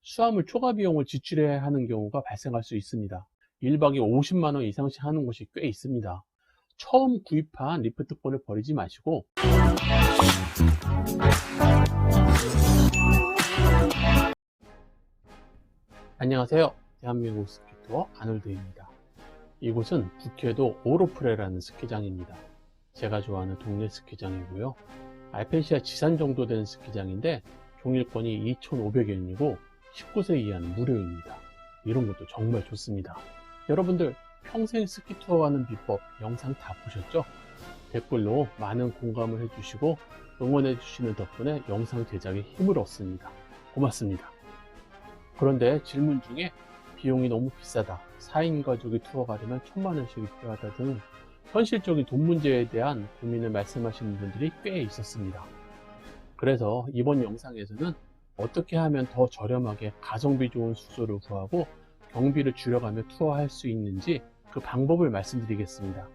수화물 초과 비용을 지출해야 하는 경우가 발생할 수 있습니다. 1박에 50만원 이상씩 하는 곳이 꽤 있습니다. 처음 구입한 리프트권을 버리지 마시고 안녕하세요. 대한민국 스키투어 아놀드입니다. 이곳은 북해도 오로프레라는 스키장입니다. 제가 좋아하는 동네 스키장이고요. 알펜시아 지산 정도 되는 스키장인데 종일권이 2,500엔이고 19세 이하는 무료입니다. 이런 것도 정말 좋습니다. 여러분들 평생 스키투어 하는 비법 영상 다 보셨죠? 댓글로 많은 공감을 해주시고 응원해 주시는 덕분에 영상 제작에 힘을 얻습니다. 고맙습니다. 그런데 질문 중에 비용이 너무 비싸다, 4인 가족이 투어 가려면 1000만원씩이 필요하다 등 현실적인 돈 문제에 대한 고민을 말씀하시는 분들이 꽤 있었습니다. 그래서 이번 영상에서는 어떻게 하면 더 저렴하게 가성비 좋은 숙소를 구하고 경비를 줄여가며 투어할 수 있는지 그 방법을 말씀드리겠습니다.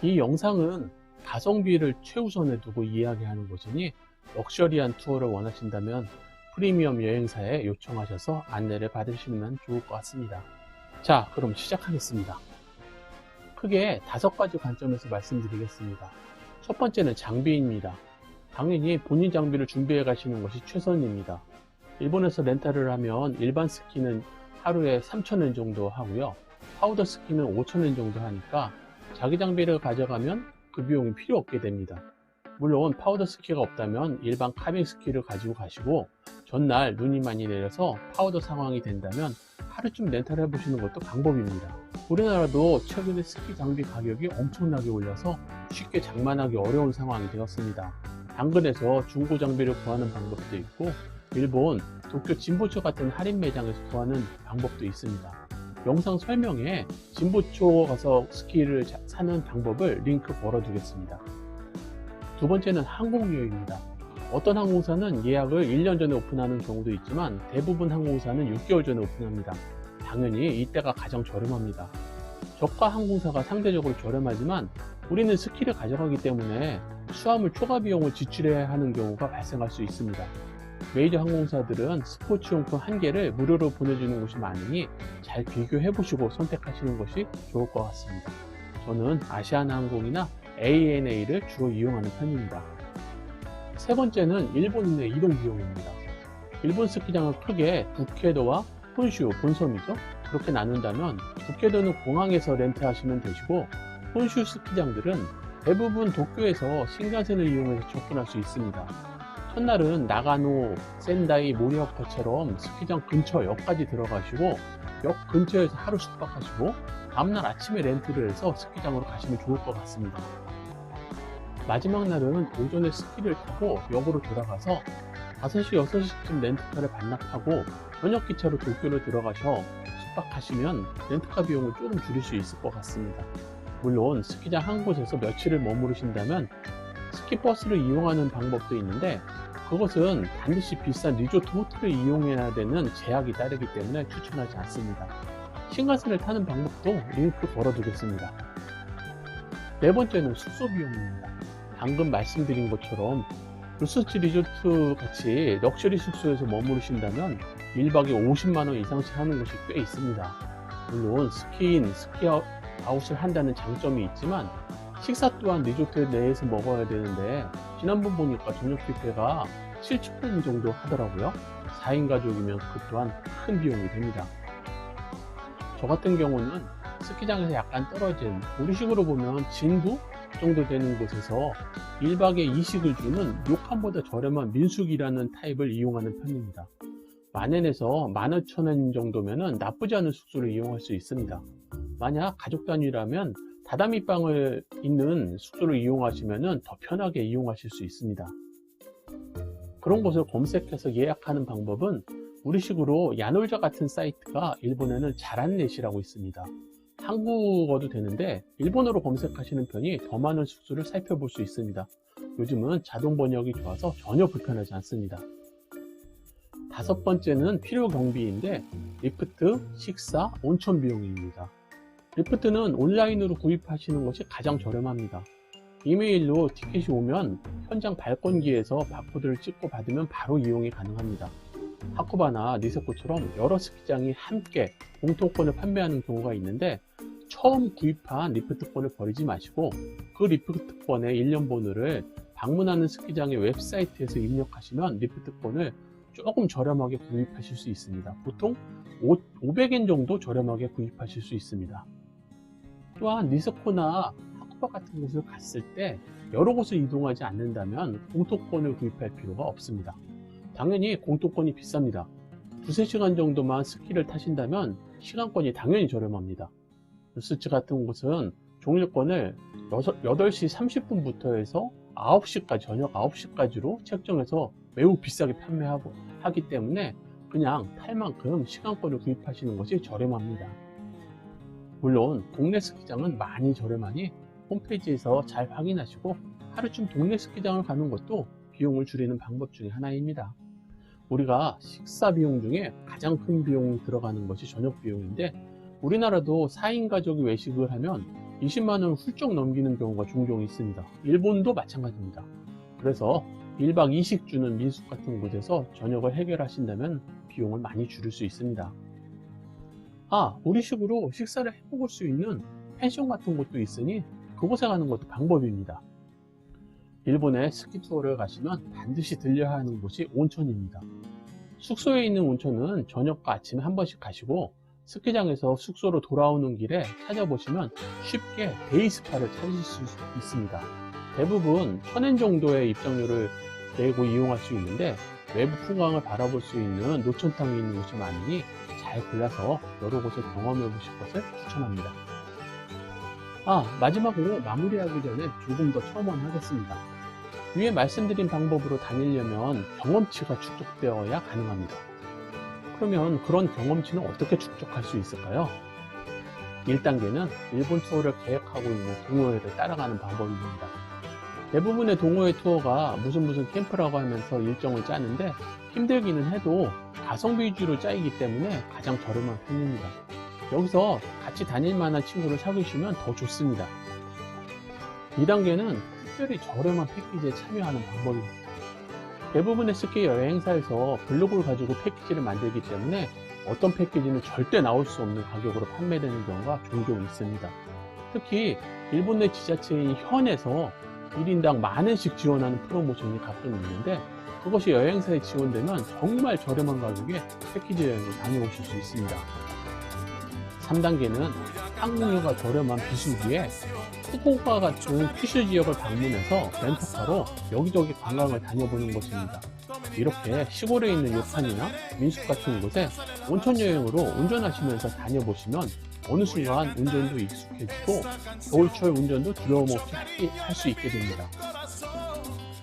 이 영상은 가성비를 최우선에 두고 이야기하는 것이니 럭셔리한 투어를 원하신다면 프리미엄 여행사에 요청하셔서 안내를 받으시면 좋을 것 같습니다. 자, 그럼 시작하겠습니다. 크게 5가지 관점에서 말씀드리겠습니다. 첫 번째는 장비입니다. 당연히 본인 장비를 준비해 가시는 것이 최선입니다. 일본에서 렌탈을 하면 일반 스키는 하루에 3,000엔 정도 하고요. 파우더 스키는 5,000엔 정도 하니까 자기 장비를 가져가면 그 비용이 필요 없게 됩니다. 물론 파우더 스키가 없다면 일반 카빙 스키를 가지고 가시고 전날 눈이 많이 내려서 파우더 상황이 된다면 하루쯤 렌탈해 보시는 것도 방법입니다. 우리나라도 최근에 스키 장비 가격이 엄청나게 올라서 쉽게 장만하기 어려운 상황이 되었습니다. 당근에서 중고 장비를 구하는 방법도 있고 일본 도쿄 진보초 같은 할인 매장에서 구하는 방법도 있습니다. 영상 설명에 진보초 가서 스키를 사는 방법을 링크 걸어두겠습니다. 두 번째는 항공료입니다. 어떤 항공사는 예약을 1년 전에 오픈하는 경우도 있지만 대부분 항공사는 6개월 전에 오픈합니다. 당연히 이때가 가장 저렴합니다. 저가 항공사가 상대적으로 저렴하지만 우리는 스키를 가져가기 때문에 수화물 초과 비용을 지출해야 하는 경우가 발생할 수 있습니다. 메이저 항공사들은 스포츠용품 1개를 무료로 보내주는 곳이 많으니 잘 비교해보시고 선택하시는 것이 좋을 것 같습니다. 저는 아시아나항공이나 ANA를 주로 이용하는 편입니다. 세 번째는 일본인의 이동 비용입니다. 일본 스키장은 크게 북해도와 혼슈, 본섬이죠. 그렇게 나눈다면 북해도는 공항에서 렌트하시면 되시고 혼슈 스키장들은 대부분 도쿄에서 신간센을 이용해서 접근할 수 있습니다. 첫날은 나가노, 센다이, 모리오카처럼 스키장 근처 역까지 들어가시고 역 근처에서 하루 숙박하시고 다음날 아침에 렌트를 해서 스키장으로 가시면 좋을 것 같습니다. 마지막 날은 오전에 스키를 타고 역으로 돌아가서 5시, 6시쯤 렌트카를 반납하고 저녁 기차로 도쿄를 들어가셔 숙박하시면 렌트카 비용을 조금 줄일 수 있을 것 같습니다. 물론 스키장 한 곳에서 며칠을 머무르신다면 스키버스를 이용하는 방법도 있는데 그것은 반드시 비싼 리조트 호텔을 이용해야 되는 제약이 따르기 때문에 추천하지 않습니다. 신간센을 타는 방법도 링크 걸어두겠습니다. 네 번째는 숙소 비용입니다. 방금 말씀드린 것처럼 루스츠 리조트 같이 럭셔리 숙소에서 머무르신다면 1박에 50만원 이상씩 하는 곳이 꽤 있습니다. 물론 스키인, 스키아웃을 한다는 장점이 있지만 식사 또한 리조트 내에서 먹어야 되는데 지난번 보니까 저녁 뷔페가 7,000엔 정도 하더라고요. 4인 가족이면 그 또한 큰 비용이 됩니다. 저 같은 경우는 스키장에서 약간 떨어진 우리식으로 보면 진도 정도 되는 곳에서 1박에 2식을 주는 료칸보다 저렴한 민숙이라는 타입을 이용하는 편입니다. 만엔에서 15,000엔 정도면 나쁘지 않은 숙소를 이용할 수 있습니다. 만약 가족 단위라면 다다미방을 있는 숙소를 이용하시면 더 편하게 이용하실 수 있습니다. 그런 곳을 검색해서 예약하는 방법은 우리식으로 야놀자 같은 사이트가 일본에는 자란넷이라고 있습니다. 한국어도 되는데 일본어로 검색하시는 편이 더 많은 숙소를 살펴볼 수 있습니다. 요즘은 자동 번역이 좋아서 전혀 불편하지 않습니다. 5번째는 필요 경비인데 리프트, 식사, 온천 비용입니다. 리프트는 온라인으로 구입하시는 것이 가장 저렴합니다. 이메일로 티켓이 오면 현장 발권기에서 바코드를 찍고 받으면 바로 이용이 가능합니다. 하쿠바나 니세코처럼 여러 스키장이 함께 공통권을 판매하는 경우가 있는데, 처음 구입한 리프트권을 버리지 마시고 그 리프트권의 1년 번호를 방문하는 스키장의 웹사이트에서 입력하시면 리프트권을 조금 저렴하게 구입하실 수 있습니다. 보통 500엔 정도 저렴하게 구입하실 수 있습니다. 또한 니세코나 하쿠바 같은 곳을 갔을 때 여러 곳을 이동하지 않는다면 공통권을 구입할 필요가 없습니다. 당연히 공통권이 비쌉니다. 2~3시간 정도만 스키를 타신다면 시간권이 당연히 저렴합니다. 루스츠 같은 곳은 종일권을 8시 30분부터 해서 9시까지, 저녁 9시까지로 책정해서 매우 비싸게 하기 때문에 그냥 탈 만큼 시간권을 구입하시는 것이 저렴합니다. 물론 동네 스키장은 많이 저렴하니 홈페이지에서 잘 확인하시고 하루쯤 동네 스키장을 가는 것도 비용을 줄이는 방법 중에 하나입니다. 우리가 식사 비용 중에 가장 큰 비용이 들어가는 것이 저녁 비용인데, 우리나라도 4인 가족이 외식을 하면 20만원을 훌쩍 넘기는 경우가 종종 있습니다. 일본도 마찬가지입니다. 그래서 1박 2식 주는 민숙 같은 곳에서 저녁을 해결하신다면 비용을 많이 줄일 수 있습니다. 우리식으로 식사를 해먹을 수 있는 펜션 같은 곳도 있으니 그곳에 가는 것도 방법입니다. 일본에 스키 투어를 가시면 반드시 들려야 하는 곳이 온천입니다. 숙소에 있는 온천은 저녁과 아침에 한 번씩 가시고, 스키장에서 숙소로 돌아오는 길에 찾아보시면 쉽게 데이스파를 찾으실 수 있습니다. 대부분 1000엔 정도의 입장료를 내고 이용할 수 있는데, 외부 풍광을 바라볼 수 있는 노천탕이 있는 곳이 많으니 잘 골라서 여러 곳을 경험해 보실 것을 추천합니다. 마지막으로 마무리하기 전에 조금 더 첨언하겠습니다. 위에 말씀드린 방법으로 다니려면 경험치가 축적되어야 가능합니다. 그러면 그런 경험치는 어떻게 축적할 수 있을까요? 1단계는 일본 투어를 계획하고 있는 동호회를 따라가는 방법입니다. 대부분의 동호회 투어가 무슨 캠프라고 하면서 일정을 짜는데 힘들기는 해도 가성비 위주로 짜이기 때문에 가장 저렴한 편입니다. 여기서 같이 다닐 만한 친구를 사귀시면 더 좋습니다. 2단계는 특별히 저렴한 패키지에 참여하는 방법입니다. 대부분의 스키 여행사에서 블로그를 가지고 패키지를 만들기 때문에 어떤 패키지는 절대 나올 수 없는 가격으로 판매되는 경우가 종종 있습니다. 특히 일본 내 지자체인 현에서 1인당 10,000원씩 지원하는 프로모션이 가끔 있는데, 그것이 여행사에 지원되면 정말 저렴한 가격에 패키지 여행을 다녀오실 수 있습니다. 3단계는 항공료가 저렴한 비수기에 후쿠오카 같은 큐슈 지역을 방문해서 렌터카로 여기저기 관광을 다녀보는 것입니다. 이렇게 시골에 있는 요칸이나 민숙 같은 곳에 온천 여행으로 운전하시면서 다녀보시면 어느 순간 운전도 익숙해지고 겨울철 운전도 두려움 없이 할 수 있게 됩니다.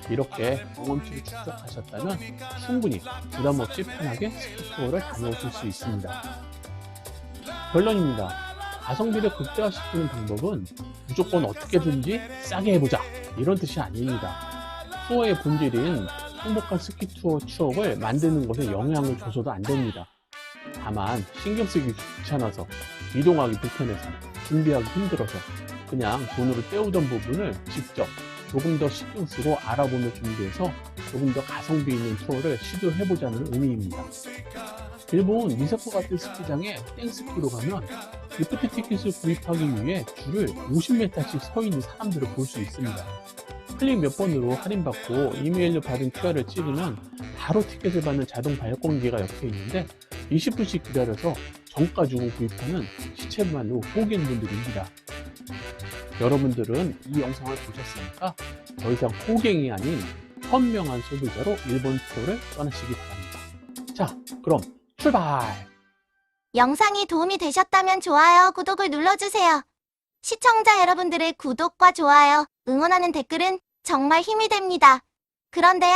이렇게 경험치를 축적하셨다면 충분히 부담 없이 편하게 스키 투어를 다녀오실 수 있습니다. 결론입니다. 가성비를 극대화시키는 방법은 무조건 어떻게든지 싸게 해보자, 이런 뜻이 아닙니다. 투어의 본질인 행복한 스키 투어 추억을 만드는 것에 영향을 줘서도 안 됩니다. 다만 신경 쓰기 귀찮아서, 이동하기 불편해서, 준비하기 힘들어서 그냥 돈으로 때우던 부분을 직접 조금 더 신경 쓰고 알아보며 준비해서 조금 더 가성비 있는 투어를 시도해보자는 의미입니다. 일본 니세코 같은 스키장에 땡스키로 가면 리프트 티켓을 구입하기 위해 줄을 50m씩 서 있는 사람들을 볼 수 있습니다. 클릭 몇 번으로 할인받고 이메일로 받은 QR을 찍으면 바로 티켓을 받는 자동 발권기가 옆에 있는데 20분씩 기다려서 정가 주고 구입하는 시체만로 호갱분들입니다. 여러분들은 이 영상을 보셨으니까 더 이상 호갱이 아닌 현명한 소비자로 일본 투어를 떠나시기 바랍니다. 자, 그럼 출발! 영상이 도움이 되셨다면 좋아요, 구독을 눌러주세요. 시청자 여러분들의 구독과 좋아요, 응원하는 댓글은 정말 힘이 됩니다. 그런데요,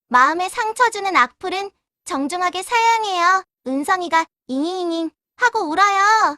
마음에 상처 주는 악플은 정중하게 사양해요. 은성이가 잉잉잉 하고 울어요.